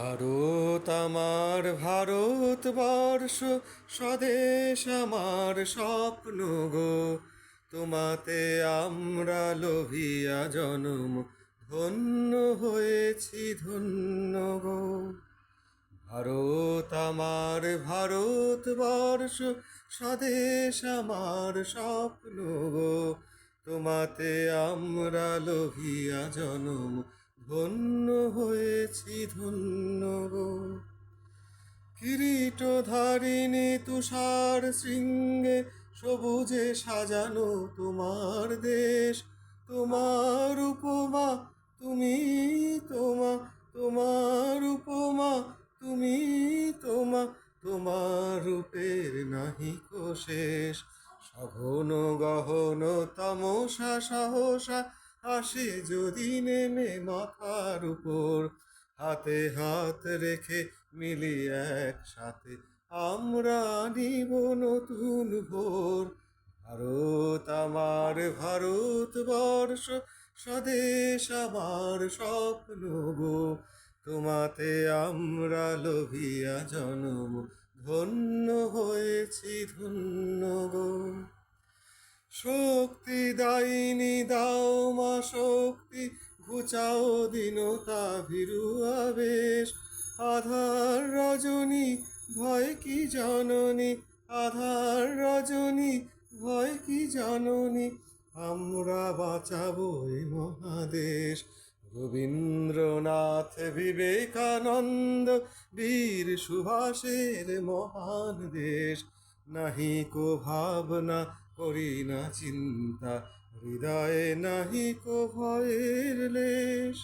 ভারত আমার ভারতবর্ষ, স্বদেশ আমার স্বপ্ন গো। তোমাতে আমরা লোভিয়া জনম, ধন্য হয়েছি ধন্য গো। ভারত আমার ভারতবর্ষ, স্বদেশ আমার স্বপ্ন গো। তোমাতে আমরা লোভিয়া জনম, ধন্য হয়েছি ধন্য গো। কিরীটধারিণী তুষার শৃঙ্গে, সবুজে সাজানো তোমার দেশ। তোমার উপমা তুমি তোমা, তোমার উপমা তুমি তোমা, তোমার রূপের নাহিকো শেষ। সঘন গহন তমসা সহসা আসে যদি নেমে মাথার উপর, হাতে হাত রেখে মিলি একসাথে আমরা নিব নতুন ভোর। ভারত আমার ভারতবর্ষ, স্বদেশ আমার স্বপ্ন গো। তোমাতে আমরা লোভিয়া জনম, ধন্য হয়েছি ধন্য গো। শক্তি দায়িনী দাও মা শক্তি, ঘুচাও দীনতা ভীরু আবেশ। আধার রজনী ভয় কি জননী, আধার রজনী ভয় কি জননী, আমরা বাঁচাবো এ মহাদেশ। রবীন্দ্রনাথ বিবেকানন্দ বীর সুভাষের মহান দেশ। নাহিকো ভাবনা করি না চিন্তা, হৃদয়ে নাহিকো ভয়ের লেশ।